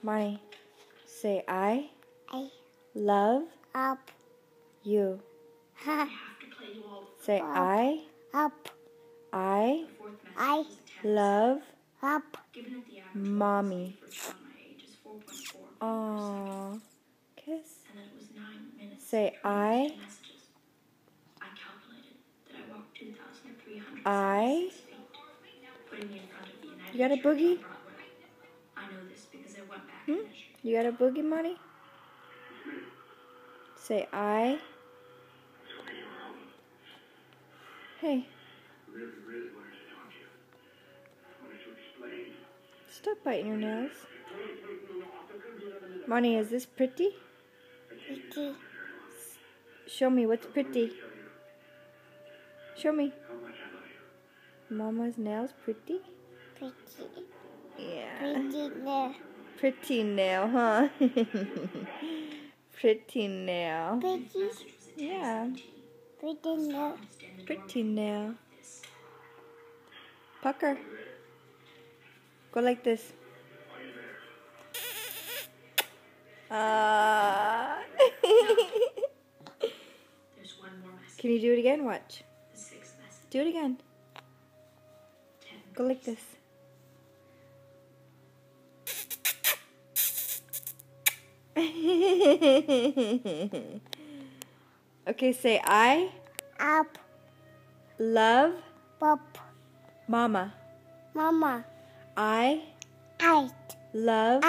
Money. Say I I love up you. Say I up love up. mommy. Aww. Kiss. Say I You got a boogie? You got a boogie, Money? Say I. Hey. Stop biting your nails. Money, is this pretty? Pretty. Show me what's pretty. Show me. Mama's nails pretty? Pretty. Yeah. Pretty nail. Pretty nail, huh? Pretty nail. Pretty. Yeah. Pretty nail. Pretty nail. Pucker. Go like this. Can you do it again? Watch. Do it again. Go like this. Okay, say I Up. love Pop. Mama. Mama. I I. love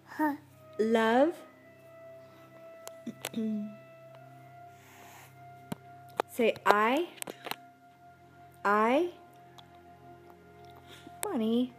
Huh. love say I Money.